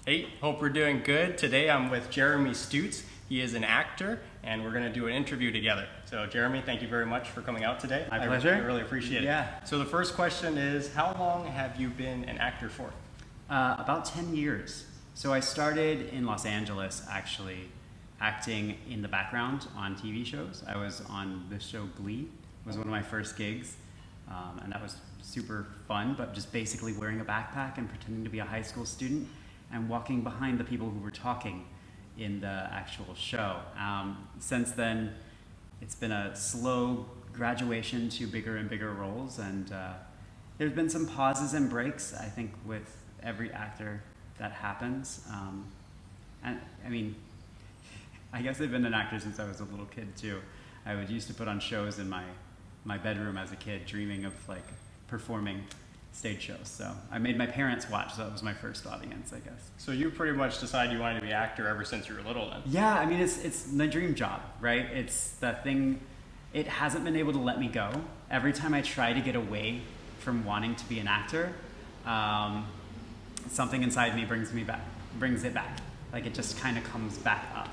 Hey, hope we're doing good. Today I'm with Jeremy Stutes. He is an actor, and we're going to do an interview together. So, Jeremy, thank you very much for coming out today. My pleasure. I really appreciate it. Yeah. So, the first question is, how long have you been an actor for? About 10 years. So I started in Los Angeles, actually, acting in the background on TV shows. I was on the show Glee. It was one of my first gigs, and that was super fun, but just basically wearing a backpack and pretending to be a high school student and walking behind the people who were talking in the actual show. Since then, it's been a slow graduation to bigger and bigger roles, and there's been some pauses and breaks, I think, with every actor that happens. And I mean, I guess I've been an actor since I was a little kid too. I would used to put on shows in my bedroom as a kid, dreaming of like performing stage shows. So I made my parents watch, so that was my first audience, I guess. So, you pretty much decided you wanted to be an actor ever since you were little then? Yeah, I mean, it's the dream job, right? It's the thing, it hasn't been able to let me go. Every time I try to get away from wanting to be an actor, something inside me brings it back. Like it just kind of comes back up.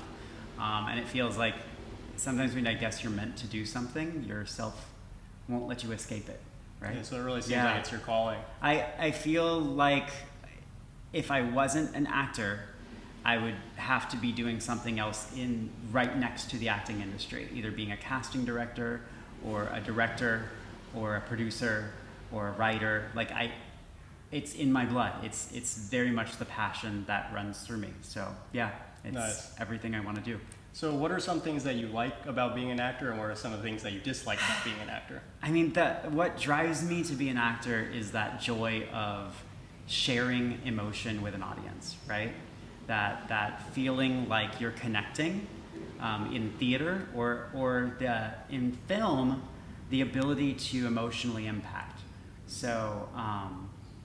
And it feels like sometimes when I guess you're meant to do something, yourself won't let you escape it, right? Yeah, so it really seems like it's your calling. I feel like if I wasn't an actor, I would have to be doing something else right next to the acting industry, either being a casting director or a director or a producer or a writer. It's in my blood. It's very much the passion that runs through me. So yeah, it's Nice. everything I want to do. So, what are some things that you like about being an actor, and what are some of the things that you dislike about being an actor? I mean, what drives me to be an actor is that joy of sharing emotion with an audience, right? That feeling like you're connecting in theater or in film, the ability to emotionally impact. So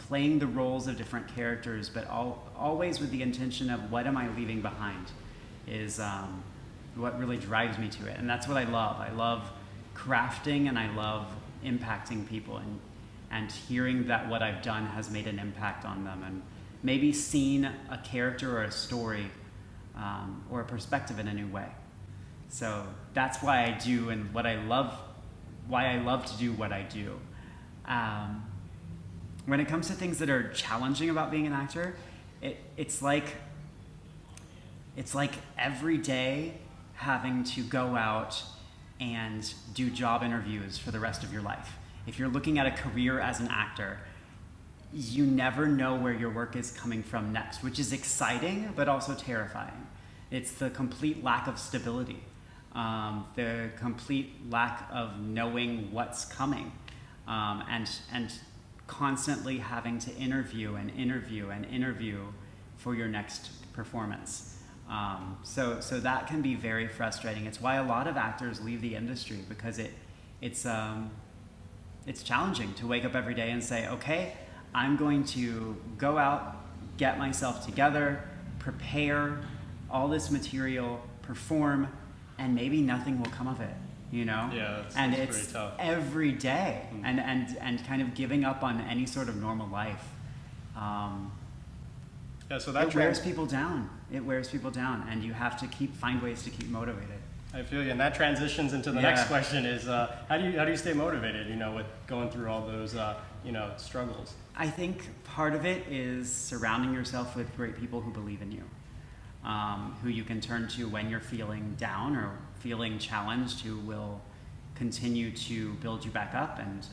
playing the roles of different characters, but always with the intention of what am I leaving behind is what really drives me to it. And that's what I love. I love crafting and I love impacting people and hearing that what I've done has made an impact on them and maybe seen a character or a story or a perspective in a new way. So that's why I do and why I love to do what I do. When it comes to things that are challenging about being an actor, it's like every day having to go out and do job interviews for the rest of your life. If you're looking at a career as an actor, you never know where your work is coming from next, which is exciting, but also terrifying. It's the complete lack of stability, the complete lack of knowing what's coming, and constantly having to interview for your next performance. So that can be very frustrating. It's why a lot of actors leave the industry because it's challenging to wake up every day and say, okay, I'm going to go out, get myself together, prepare all this material, perform, and maybe nothing will come of it, you know? Yeah, and it's it's pretty tough. every day, and kind of giving up on any sort of normal life. Yeah, so that It wears people down. It wears people down, and you have to find ways to keep motivated. I feel you, and that transitions into the next question: is how do you stay motivated? With going through all those struggles. I think part of it is surrounding yourself with great people who believe in you, who you can turn to when you're feeling down or feeling challenged, who will continue to build you back up and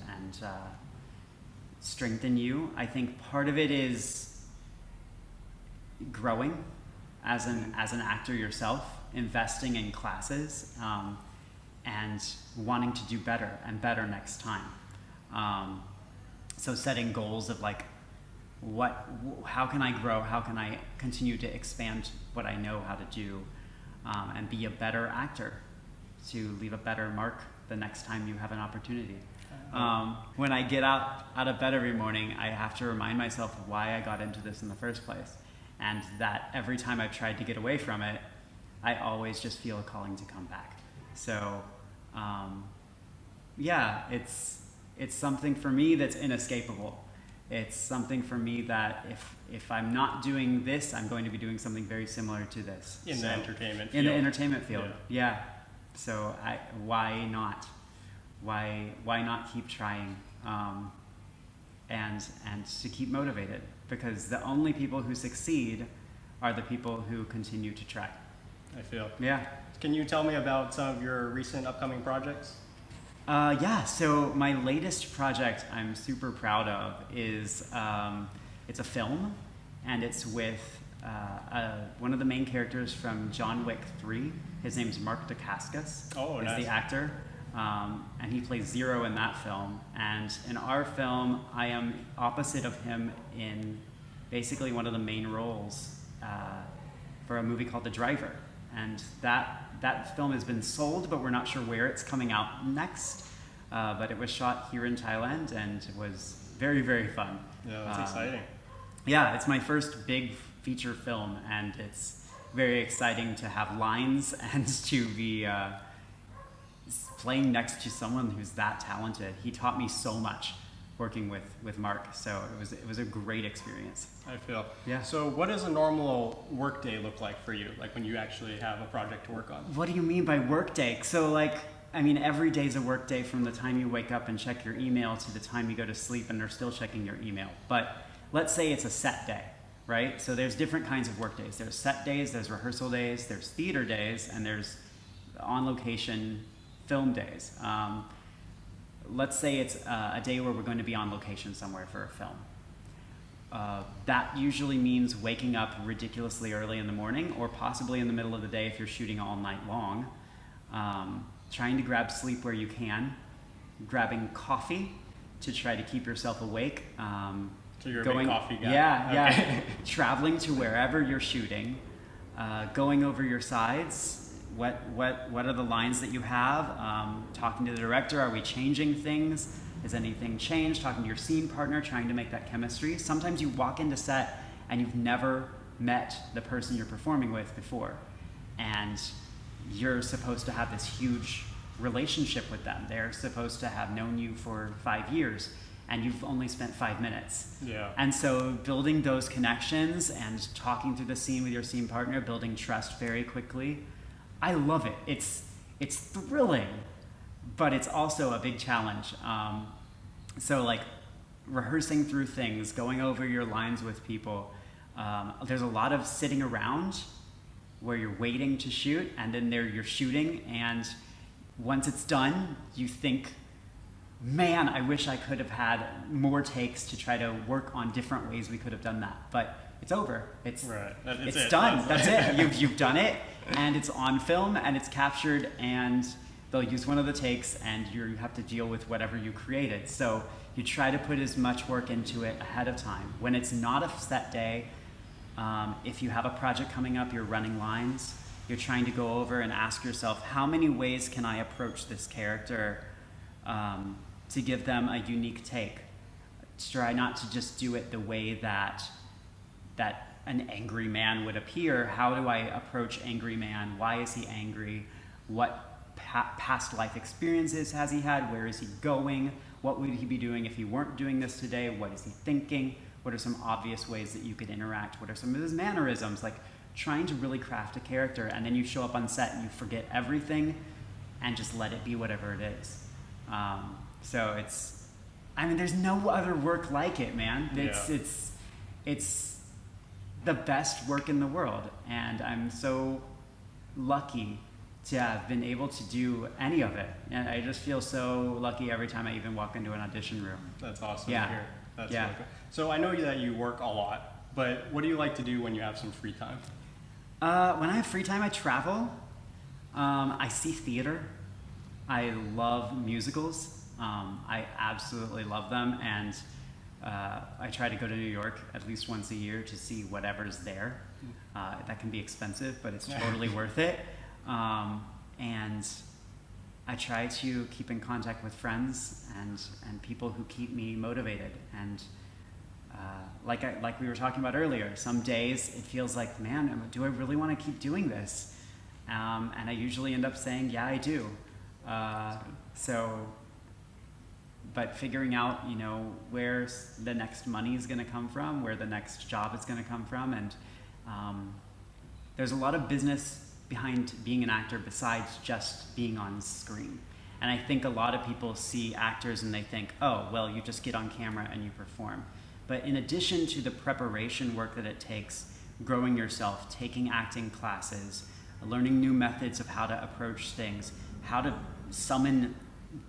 strengthen you. I think part of it is growing as an actor yourself, investing in classes, and wanting to do better and better next time. So setting goals of like, how can I grow? How can I continue to expand what I know how to do, and be a better actor to leave a better mark the next time you have an opportunity. When I get out of bed every morning, I have to remind myself of why I got into this in the first place. And that every time I've tried to get away from it, I always just feel a calling to come back. So, yeah, it's something for me that's inescapable. It's something for me that if I'm not doing this, I'm going to be doing something very similar to this. In the entertainment field. In the entertainment field, Yeah. yeah. So why not? Why not keep trying? And to keep motivated, because the only people who succeed are the people who continue to try. I feel. Yeah. Can you tell me about some of your recent upcoming projects? Yeah, so my latest project I'm super proud of is it's a film, and it's with one of the main characters from John Wick 3. His name's Mark Dacascos. Oh, is nice. the actor, and he plays Zero in that film. And in our film, I am opposite of him in basically one of the main roles for a movie called The Driver. And that film has been sold, but we're not sure where it's coming out next. But it was shot here in Thailand, and it was very, very fun. Yeah, that's exciting. Yeah, it's my first big feature film, and it's very exciting to have lines and to be playing next to someone who's that talented. He taught me so much working with Mark, so it was a great experience. I feel. Yeah. So what does a normal workday look like for you? Like when you actually have a project to work on? What do you mean by workday? So every day's a workday from the time you wake up and check your email to the time you go to sleep and are still checking your email. But let's say it's a set day, right? So there's different kinds of work days. There's set days, there's rehearsal days, there's theater days, and there's on-location film days. Let's say it's a day where we're going to be on location somewhere for a film. That usually means waking up ridiculously early in the morning, or possibly in the middle of the day if you're shooting all night long. Trying to grab sleep where you can, grabbing coffee to try to keep yourself awake. So you're a big coffee guy. Yeah, Okay. yeah. Traveling to wherever you're shooting, going over your sides. What are the lines that you have? Talking to the director, are we changing things? Has anything changed? Talking to your scene partner, trying to make that chemistry. Sometimes you walk into set and you've never met the person you're performing with before. And you're supposed to have this huge relationship with them. They're supposed to have known you for 5 years, and you've only spent 5 minutes. Yeah. And so building those connections and talking through the scene with your scene partner, building trust very quickly, I love it. It's thrilling, but it's also a big challenge. So rehearsing through things, going over your lines with people. There's a lot of sitting around where you're waiting to shoot, and then you're shooting, and once it's done, you think, man, I wish I could have had more takes to try to work on different ways we could have done that. But it's over. It's right. It's done. That's it. You've done it, and it's on film, and it's captured, and they'll use one of the takes, and you have to deal with whatever you created. So you try to put as much work into it ahead of time. When it's not a set day, if you have a project coming up, you're running lines, you're trying to go over and ask yourself, how many ways can I approach this character to give them a unique take? Try not to just do it the way that an angry man would appear. How do I approach angry man? Why is he angry? What past life experiences has he had? Where is he going? What would he be doing if he weren't doing this today? What is he thinking? What are some obvious ways that you could interact? What are some of his mannerisms? Trying to really craft a character, and then you show up on set and you forget everything and just let it be whatever it is. So there's no other work like it, man. It's the best work in the world, and I'm so lucky to have been able to do any of it. And I just feel so lucky every time I even walk into an audition room. That's awesome Yeah. to hear. That's Yeah. really cool. So I know that you work a lot, but what do you like to do when you have some free time? When I have free time, I travel. I see theater. I love musicals. I absolutely love them, and I try to go to New York at least once a year to see whatever's there. That can be expensive, but it's totally worth it. And I try to keep in contact with friends and people who keep me motivated. And like we were talking about earlier, some days it feels like, man, do I really want to keep doing this? And I usually end up saying, yeah, I do. So but figuring out, you know, where the next money is going to come from, where the next job is going to come from, and there's a lot of business behind being an actor besides just being on screen. And I think a lot of people see actors and they think, oh, well, you just get on camera and you perform. But in addition to the preparation work that it takes, growing yourself, taking acting classes, learning new methods of how to approach things, how to summon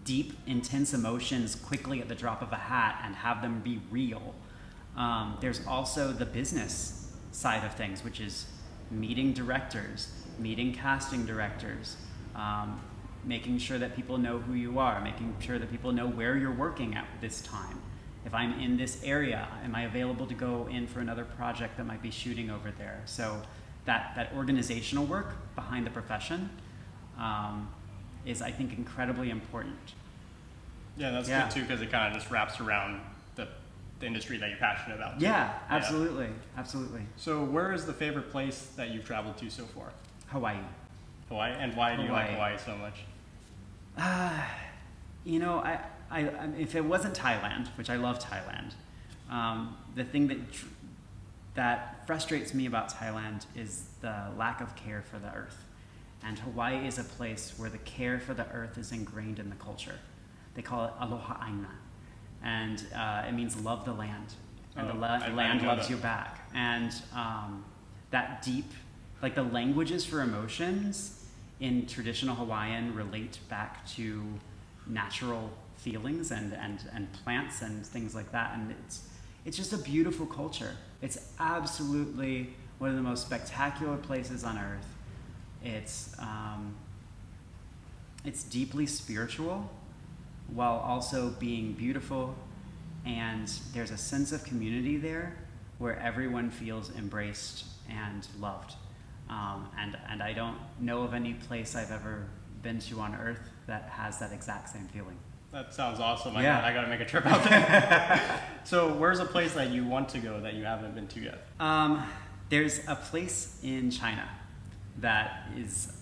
deep, intense emotions quickly at the drop of a hat and have them be real. There's also the business side of things, which is meeting directors, meeting casting directors, making sure that people know who you are, making sure that people know where you're working at this time. If I'm in this area, am I available to go in for another project that might be shooting over there? So that organizational work behind the profession is, I think, incredibly important. Yeah, that's good too, because it kind of just wraps around the industry that you're passionate about. Yeah, absolutely, absolutely. So where is the favorite place that you've traveled to so far? Hawaii. Hawaii? And why do you like Hawaii so much? You know, I if it wasn't Thailand, which I love Thailand, the thing that frustrates me about Thailand is the lack of care for the earth. And Hawaii is a place where the care for the earth is ingrained in the culture. They call it aloha aina. And it means love the land. And the land loves you back. And that deep, like the languages for emotions in traditional Hawaiian relate back to natural feelings and plants and things like that. And it's just a beautiful culture. It's absolutely one of the most spectacular places on earth. It's deeply spiritual while also being beautiful, and there's a sense of community there where everyone feels embraced and loved. And I don't know of any place I've ever been to on earth that has that exact same feeling. That sounds awesome. Yeah. I got to make a trip out there. So where's a place that you want to go that you haven't been to yet? There's a place in China that is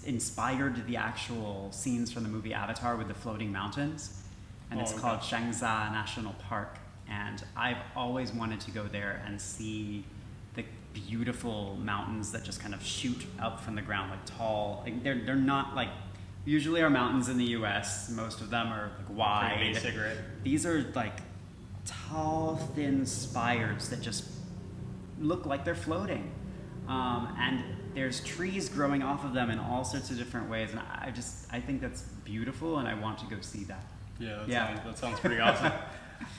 inspired the actual scenes from the movie Avatar with the floating mountains. And it's called Shangza National Park. And I've always wanted to go there and see the beautiful mountains that just kind of shoot up from the ground, like tall. Like they're not like, usually our mountains in the US, most of them are like wide. Basic, right? These are like tall, thin spires that just look like they're floating. And there's trees growing off of them in all sorts of different ways. And I think that's beautiful, and I want to go see that. Yeah, that sounds pretty awesome.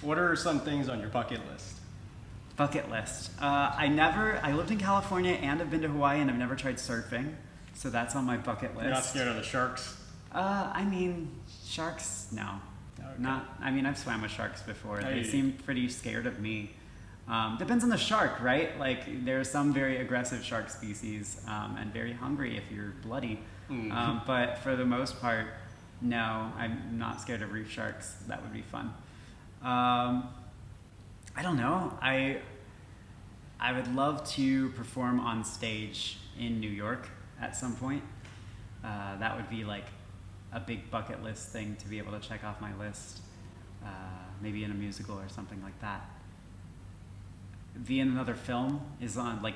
What are some things on your bucket list? Bucket list. I lived in California and I've been to Hawaii, and I've never tried surfing. So that's on my bucket list. You're not scared of the sharks? I mean, sharks, no. Okay. I've swam with sharks before. They seem pretty scared of me. Depends on the shark, right? Like, there are some very aggressive shark species and very hungry if you're bloody. But for the most part, no, I'm not scared of reef sharks. That would be fun. I don't know. I would love to perform on stage in New York at some point. That would be like a big bucket list thing to be able to check off my list. Maybe in a musical or something like that. Be in another film is on like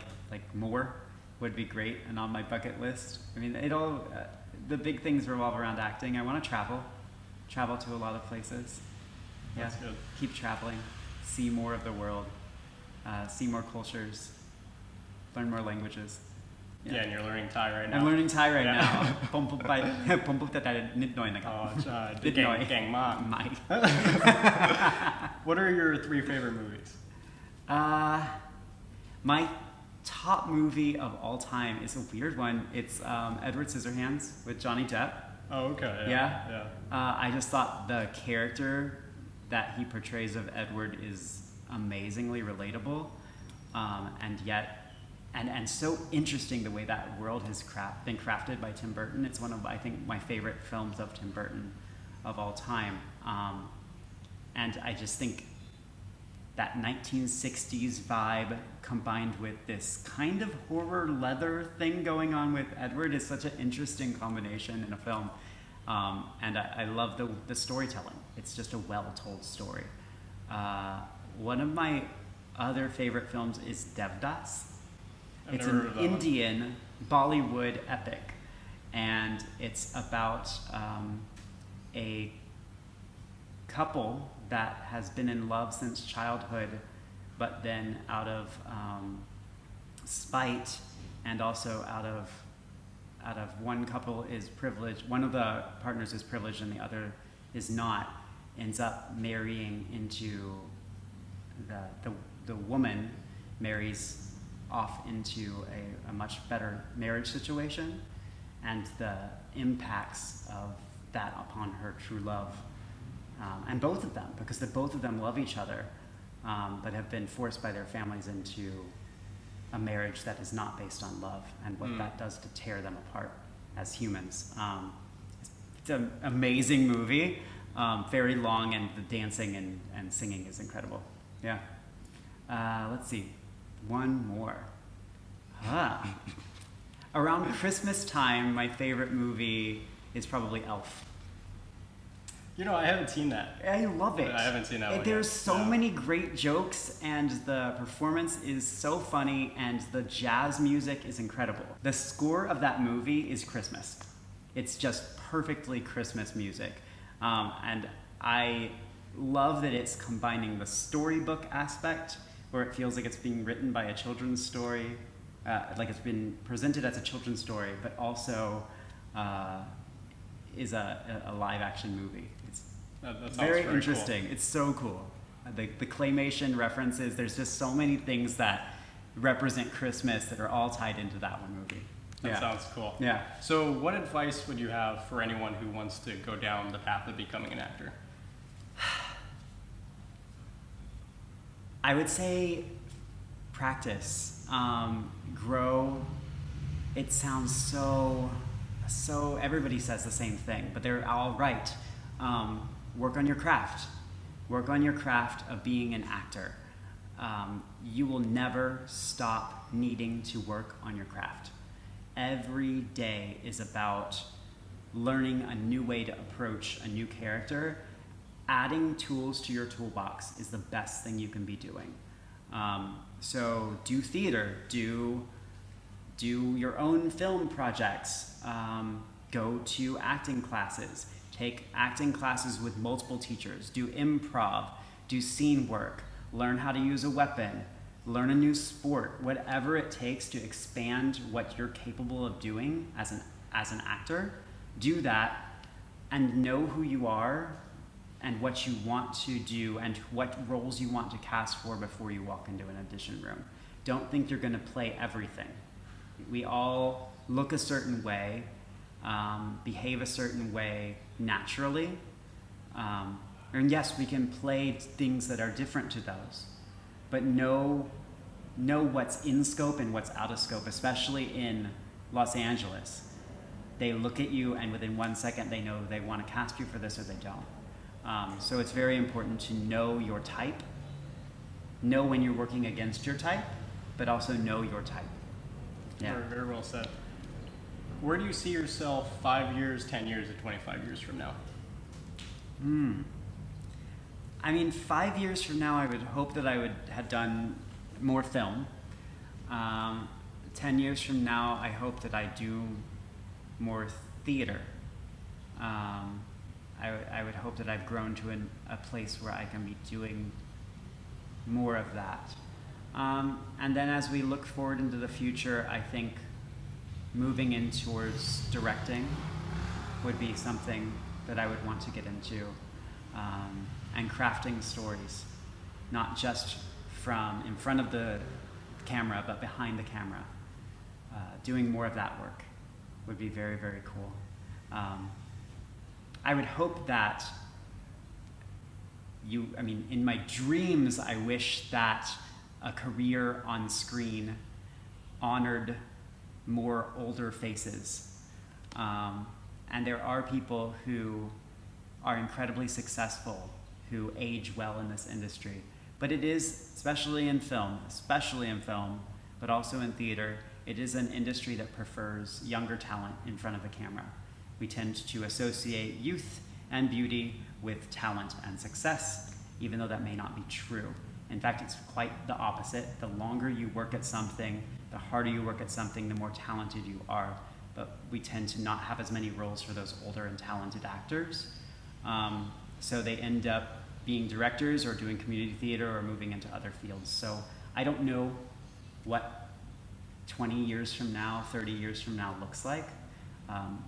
more would be great and on my bucket list. I mean, the big things revolve around acting. I want to travel to a lot of places. Yeah, that's good. Keep traveling, see more of the world, see more cultures, learn more languages. Yeah, and you're learning Thai right now. I'm learning Thai right now. ผมพูดแต่นิดหน่อยนะครับ Oh, ใช่ นิดหน่อย เก่งมาก ไม่ What are your 3 favorite movies? My top movie of all time is a weird one. It's Edward Scissorhands with Johnny Depp. Oh, okay. Yeah. I just thought the character that he portrays of Edward is amazingly relatable, and yet, and so interesting the way that world has been crafted by Tim Burton. It's one of, I think, my favorite films of Tim Burton of all time. And I just think that 1960s vibe combined with this kind of horror leather thing going on with Edward is such an interesting combination in a film. And I love the storytelling. It's just a well-told story. One of my other favorite films is Devdas. It's an Indian Bollywood epic, and it's about a couple that has been in love since childhood, but then out of spite and also out of one couple is privileged, one of the partners is privileged and the other is not, ends up marrying into the woman marries off into a much better marriage situation, and the impacts of that upon her true love. And both of them, because both of them love each other, but have been forced by their families into a marriage that is not based on love, and what that does to tear them apart as humans. It's an amazing movie, very long, and the dancing and singing is incredible. Yeah. Let's see, one more. Around Christmas time, my favorite movie is probably Elf. You know, I haven't seen that. I love it. I haven't seen that one There's yet. so many great jokes, and the performance is so funny, and the jazz music is incredible. The score of that movie is Christmas. It's just perfectly Christmas music. And I love that it's combining the storybook aspect, where it feels like it's being written by a children's story, like it's been presented as a children's story, but also is a live action movie. That sounds very interesting. Cool. It's so cool. The claymation references, there's just so many things that represent Christmas that are all tied into that one movie. That sounds cool. Yeah. So what advice would you have for anyone who wants to go down the path of becoming an actor? I would say practice, grow. It sounds so, everybody says the same thing, but they're all right. Work on your craft. Work on your craft of being an actor. You will never stop needing to work on your craft. Every day is about learning a new way to approach a new character. Adding tools to your toolbox is the best thing you can be doing. So do theater, do your own film projects, go to acting classes, take acting classes with multiple teachers, do improv, do scene work, learn how to use a weapon, learn a new sport, whatever it takes to expand what you're capable of doing as an actor. Do that and know who you are and what you want to do and what roles you want to cast for before you walk into an audition room. Don't think you're going to play everything. We all look a certain way, behave a certain way naturally. And yes, we can play things that are different to those, but know what's in scope and what's out of scope, especially in Los Angeles. They look at you and within 1 second they know they want to cast you for this or they don't. So it's very important to know your type, know when you're working against your type, but also know your type. Yeah. Very, very well said. Where do you see yourself 5 years, 10 years, or 25 years from now? I mean, 5 years from now, I would hope that I would have done more film. 10 years from now, I hope that I do more theater. I would hope that I've grown to a place where I can be doing more of that. And then as we look forward into the future, I think moving in towards directing would be something that I would want to get into. And crafting stories, not just from in front of the camera, but behind the camera. Doing more of that work would be very, very cool. I would hope that in my dreams, I wish that a career on screen honored more older faces. And there are people who are incredibly successful, who age well in this industry. But it is, especially in film, but also in theater, it is an industry that prefers younger talent in front of a camera. We tend to associate youth and beauty with talent and success, even though that may not be true. In fact, it's quite the opposite. The longer you work at something, the harder you work at something, the more talented you are. But we tend to not have as many roles for those older and talented actors. So they end up being directors or doing community theater or moving into other fields. So I don't know what 20 years from now, 30 years from now looks like.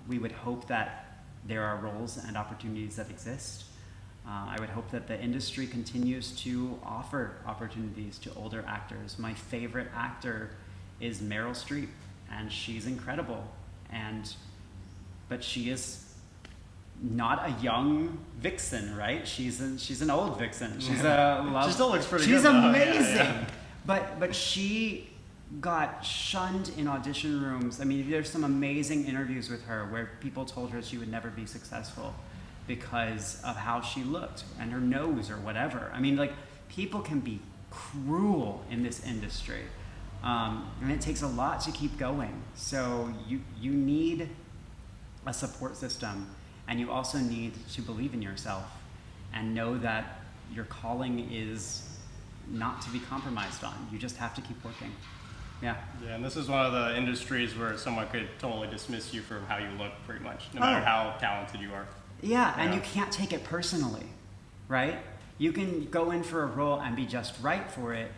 We would hope that there are roles and opportunities that exist. I would hope that the industry continues to offer opportunities to older actors. My favorite actor is Meryl Streep, and she's incredible. But she is not a young vixen, right? She's an old vixen. She's she still looks pretty good. She's though. amazing. Yeah. But she got shunned in audition rooms. I mean, there's some amazing interviews with her where people told her she would never be successful because of how she looked and her nose or whatever. I mean, like, people can be cruel in this industry. And it takes a lot to keep going. So you need a support system, and you also need to believe in yourself and know that your calling is not to be compromised on. You just have to keep working. Yeah. Yeah, and this is one of the industries where someone could totally dismiss you for how you look, pretty much, no matter how talented you are. Yeah, and you can't take it personally, right? You can go in for a role and be just right for it,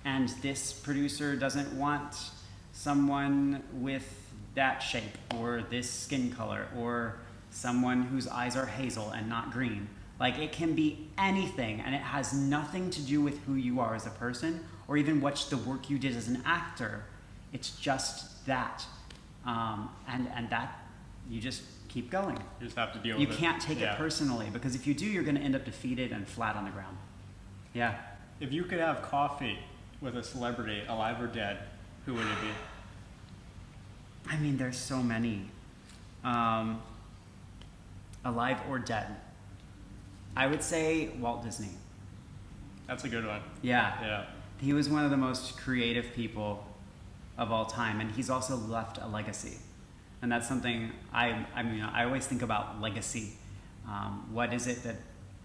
and this producer doesn't want someone with that shape or this skin color or someone whose eyes are hazel and not green. Like, it can be anything, and it has nothing to do with who you are as a person or even what the work you did as an actor. It's just that. And that, you just keep going. You just have to deal with it. You can't take it personally, because if you do, you're going to end up defeated and flat on the ground. Yeah. If you could have coffee with a celebrity, alive or dead, who would it be? I mean, there's so many. Alive or dead. I would say Walt Disney. That's a good one. Yeah. Yeah. He was one of the most creative people of all time, and he's also left a legacy. And that's something I always think about legacy. What is it that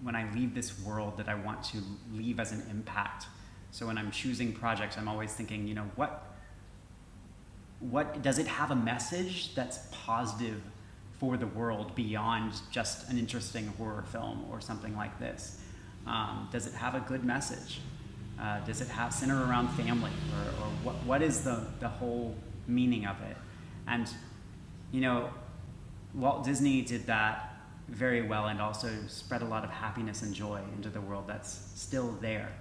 when I leave this world that I want to leave as an impact? So when I'm choosing projects, I'm always thinking, what does it have a message that's positive for the world beyond just an interesting horror film or something like this? Does it have a good message? Does it center around family, or what is the whole meaning of it? And Walt Disney did that very well, and also spread a lot of happiness and joy into the world that's still there.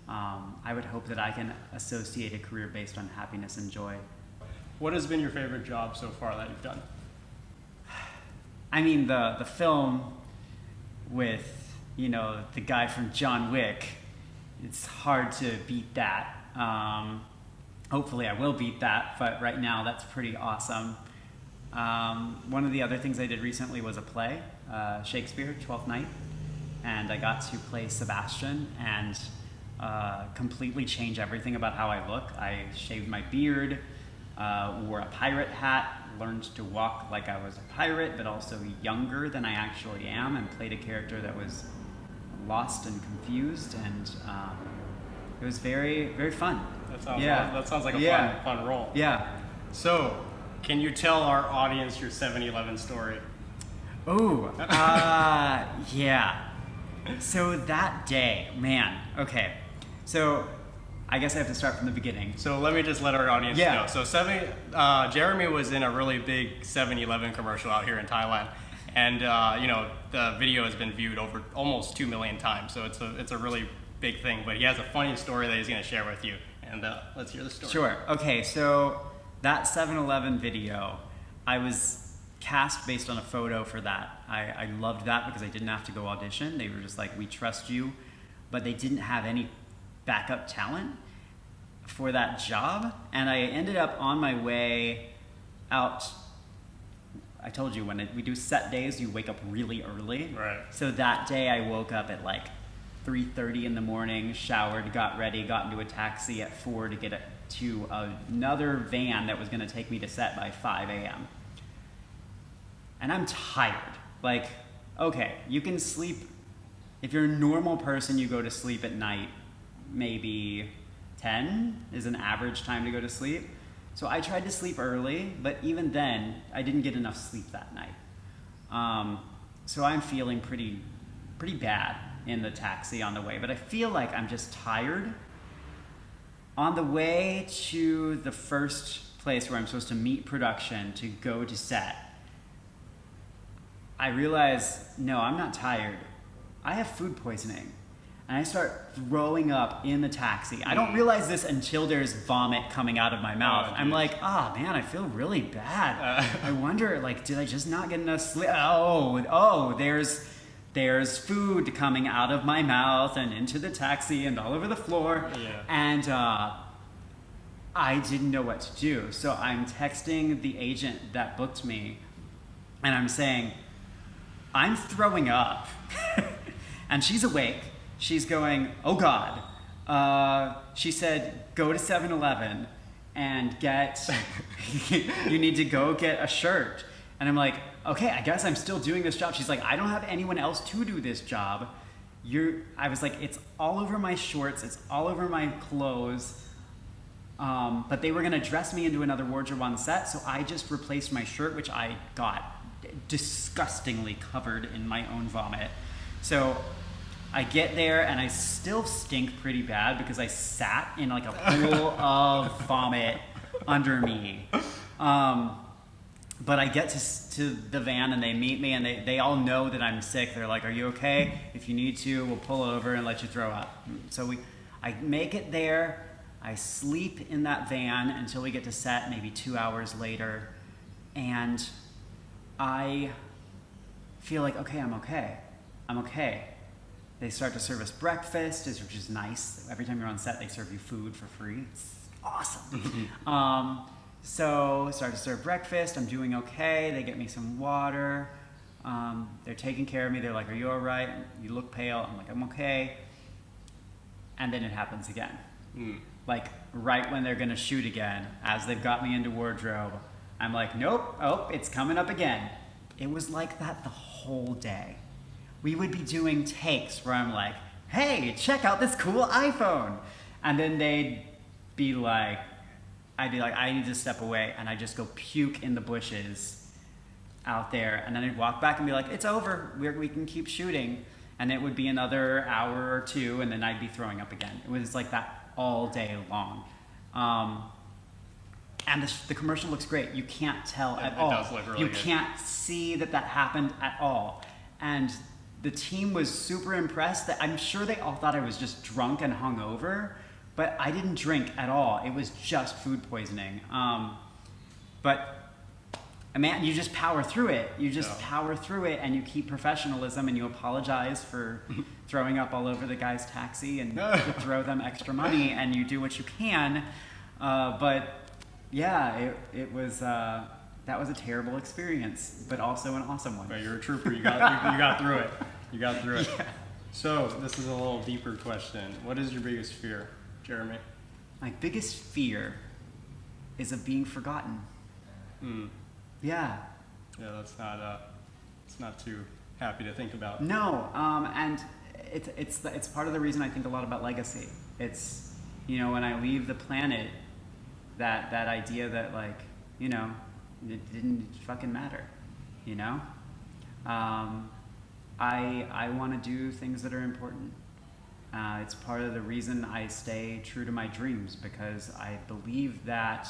I would hope that I can associate a career based on happiness and joy. What has been your favorite job so far that you've done? I mean, the film with, the guy from John Wick, it's hard to beat that. Hopefully I will beat that, but right now that's pretty awesome. One of the other things I did recently was a play, Shakespeare, Twelfth Night, and I got to play Sebastian and completely change everything about how I look. I shaved my beard, wore a pirate hat, learned to walk like I was a pirate, but also younger than I actually am, and played a character that was lost and confused, and it was very, very fun. That sounds like a fun role. Yeah. So, can you tell our audience your 7-Eleven story? Oh, yeah. So that day, man, okay. So I guess I have to start from the beginning. So let me just let our audience know. So Jeremy was in a really big 7-Eleven commercial out here in Thailand. And the video has been viewed over almost 2 million times. So it's a really big thing. But he has a funny story that he's going to share with you. And let's hear the story. Sure. Okay, so that 7-Eleven video, I was cast based on a photo for that. I loved that because I didn't have to go audition. They were just like, we trust you. But they didn't have any backup talent for that job. And I ended up on my way out. I told you, when we do set days, you wake up really early. Right. So that day I woke up at like 3:30 in the morning, showered, got ready, got into a taxi at 4 to get to another van that was going to take me to set by 5 a.m. and I'm tired. Like, okay, you can sleep, if you're a normal person, you go to sleep at night, maybe 10 is an average time to go to sleep. So I tried to sleep early, but even then, I didn't get enough sleep that night. So I'm feeling pretty bad in the taxi on the way, but I feel like I'm just tired. On the way to the first place where I'm supposed to meet production to go to set, I realize, no, I'm not tired. I have food poisoning. And I start throwing up in the taxi. I don't realize this until there's vomit coming out of my mouth. I'm like, man, I feel really bad. I wonder, like, did I just not get enough sleep? Oh, there's food coming out of my mouth and into the taxi and all over the floor. Yeah. And I didn't know what to do. So I'm texting the agent that booked me, and I'm saying, I'm throwing up. And she's awake. She's going, oh God. She said, go to 7-Eleven and you need to go get a shirt. And I'm like, okay, I guess I'm still doing this job. She's like, I don't have anyone else to do this job. I was like, it's all over my shorts. It's all over my clothes. But they were gonna dress me into another wardrobe on set. So I just replaced my shirt, which I got disgustingly covered in my own vomit. So I get there and I still stink pretty bad because I sat in like a pool of vomit under me. But I get to the van and they meet me and they all know that I'm sick. They're like, are you okay? If you need to, we'll pull over and let you throw up. So I make it there. I sleep in that van until we get to set, maybe 2 hours later. And I feel like, okay, I'm okay. They start to serve us breakfast, which is nice. Every time you're on set, they serve you food for free. It's awesome. So start to serve breakfast. I'm doing okay. They get me some water. They're taking care of me. They're like, are you all right? You look pale. I'm like, I'm okay. And then it happens again. Like right when they're gonna shoot again, as they've got me into wardrobe, I'm like, nope, it's coming up again. It was like that the whole day. We would be doing takes where I'm like, hey, check out this cool iPhone. And then I'd be like, I need to step away. And I just go puke in the bushes out there. And then I'd walk back and be like, it's over. We can keep shooting. And it would be another hour or two. And then I'd be throwing up again. It was like that all day long. And the commercial looks great. You can't tell at all. It does look really good. You can't see that happened at all. And the team was super impressed. That I'm sure they all thought I was just drunk and hungover, but I didn't drink at all. It was just food poisoning. But man, you just power through it. You just power through it, and you keep professionalism, and you apologize for throwing up all over the guy's taxi and to throw them extra money, and you do what you can. But yeah, it was. That was a terrible experience, but also an awesome one. But you're a trooper. You got through it. You got through it. Yeah. So this is a little deeper question. What is your biggest fear, Jeremy? My biggest fear is of being forgotten. Yeah. Yeah, that's not. It's not too happy to think about. No, and it's part of the reason I think a lot about legacy. It's, when I leave the planet, that idea that it didn't fucking matter, I want to do things that are important. It's part of the reason I stay true to my dreams, because I believe that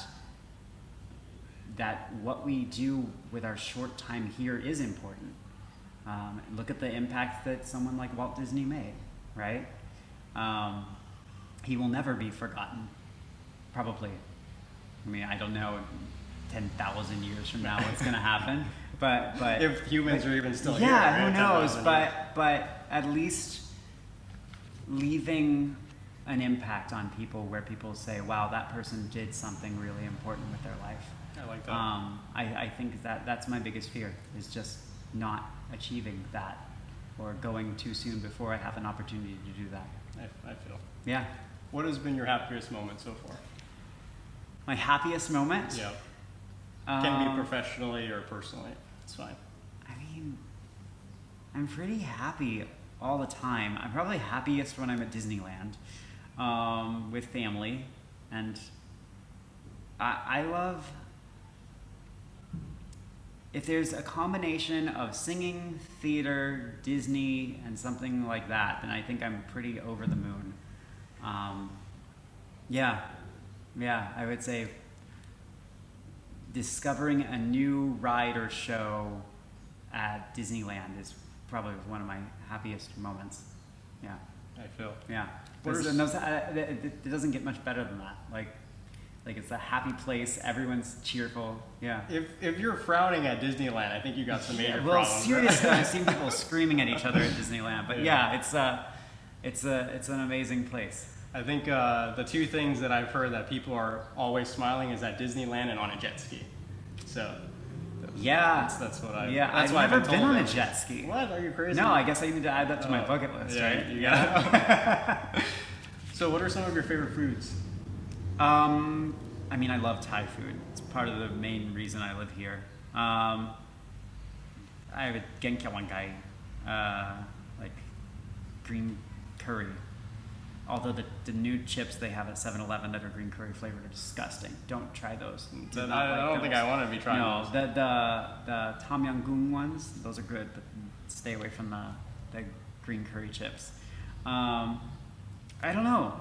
what we do with our short time here is important. Look at the impact that someone like Walt Disney made, right? He will never be forgotten, probably. I mean, I don't know 10,000 years from now what's going to happen, but if humans are even still here, yeah, who knows? But at least leaving an impact on people where people say, wow, that person did something really important with their life. I like that. I think that's my biggest fear, is just not achieving that, or going too soon before I have an opportunity to do that. I feel. Yeah. What has been your happiest moment so far? My happiest moment? Yeah. Can be professionally or personally. It's fine. I'm pretty happy all the time. I'm probably happiest when I'm at Disneyland with family, and I love if there's a combination of singing, theater, Disney, and something like that, then I think I'm pretty over the moon. Yeah, I would say discovering a new ride or show at Disneyland is probably one of my happiest moments. Yeah. I feel. Yeah. It doesn't get much better than that. Like it's a happy place. Everyone's cheerful. Yeah. If you're frowning at Disneyland, I think you got some major well, problems. seriously, I've seen people screaming at each other at Disneyland. But yeah, it's an amazing place. I think the two things that I've heard that people are always smiling is at Disneyland and on a jet ski. So that's what I. Yeah, that's I've never been on a jet ski. What? Are you crazy? No, I guess I need to add that to my bucket list. Yeah, right? you got it. So, what are some of your favorite foods? I mean, I love Thai food. It's part of the main reason I live here. I have a genkiawangai, like green curry. Although the new chips they have at 7-Eleven that are green curry flavored are disgusting. Don't try those. I don't think I want to be trying those. No, the Tom Yum Goong ones, those are good, but stay away from the green curry chips. I don't know.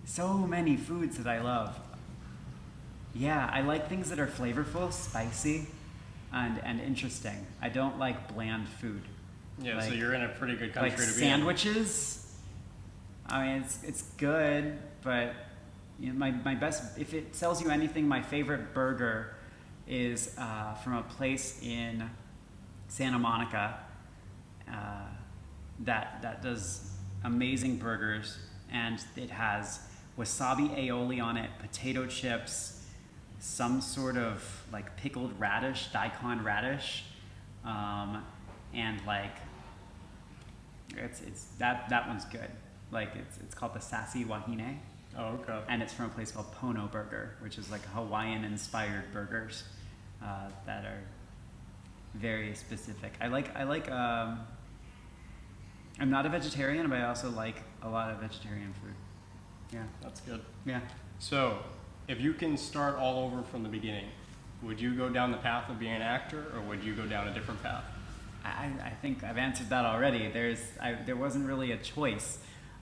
So many foods that I love. Yeah, I like things that are flavorful, spicy, and interesting. I don't like bland food. Yeah, so you're in a pretty good country to be in. Sandwiches. I mean, it's good, but you know, my best, if it sells you anything, my favorite burger is from a place in Santa Monica that does amazing burgers, and it has wasabi aioli on it, potato chips, some sort of like pickled radish, daikon radish, and like it's that one's good. Like it's called the Sassy Wahine. Oh, okay. And it's from a place called Pono Burger, which is like Hawaiian-inspired burgers that are very specific. I like. I'm not a vegetarian, but I also like a lot of vegetarian food. Yeah. That's good. Yeah. So, if you can start all over from the beginning, would you go down the path of being an actor, or would you go down a different path? I think I've answered that already. There wasn't really a choice.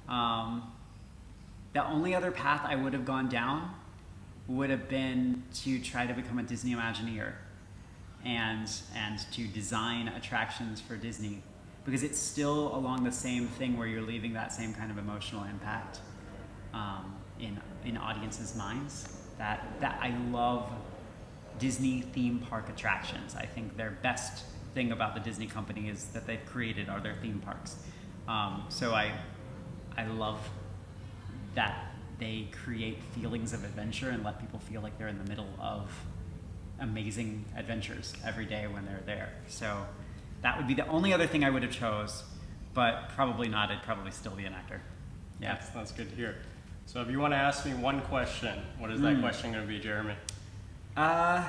The only other path I would have gone down would have been to try to become a Disney Imagineer and to design attractions for Disney, because it's still along the same thing where you're leaving that same kind of emotional impact in audiences' minds. That I love Disney theme park attractions. I think their best thing about the Disney company is that they've created are their theme parks. So I love that they create feelings of adventure and let people feel like they're in the middle of amazing adventures every day when they're there. So that would be the only other thing I would have chose, but probably not. I'd probably still be an actor. Yeah, that's good to hear. So if you want to ask me one question, what is that question going to be, Jeremy? Why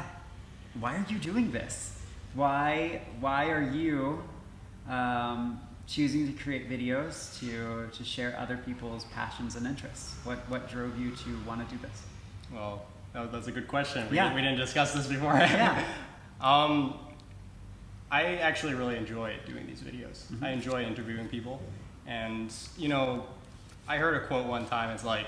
are you doing this? Why are you choosing to create videos to share other people's passions and interests? What drove you to want to do this? Well, that's a good question. We Yeah. didn't discuss this before. Yeah. I actually really enjoy doing these videos. Mm-hmm. I enjoy interviewing people. And, I heard a quote one time. It's like,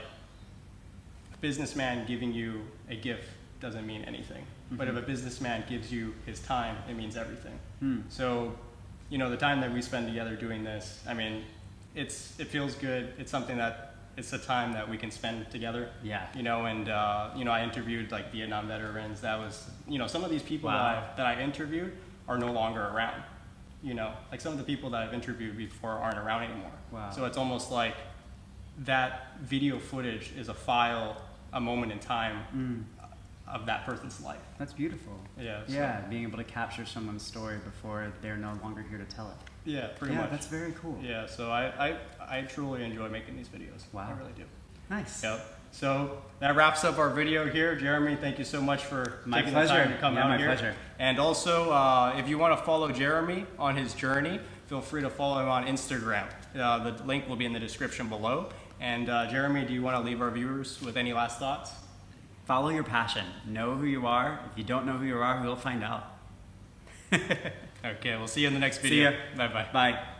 a businessman giving you a gift doesn't mean anything. Mm-hmm. But if a businessman gives you his time, it means everything. So, the time that we spend together doing this, I mean, it feels good. It's something it's a time that we can spend together. Yeah. I interviewed like Vietnam veterans. That was, some of these people Wow. that I interviewed are no longer around. Like some of the people that I've interviewed before aren't around anymore. Wow. So it's almost like that video footage is a file, a moment in time of that person's life. That's beautiful. Yeah. Yeah, being able to capture someone's story before they're no longer here to tell it. Yeah, pretty much. Yeah, that's very cool. Yeah, so I truly enjoy making these videos. Wow. I really do. Nice. Yep. So that wraps up our video here. Jeremy, thank you so much for My taking pleasure. the time to come Yeah, out my here. pleasure. And also, if you want to follow Jeremy on his journey, feel free to follow him on Instagram. The link will be in the description below. And Jeremy, do you want to leave our viewers with any last thoughts? Follow your passion. Know who you are. If you don't know who you are, we'll find out. Okay, we'll see you in the next video. See ya. Bye-bye. Bye.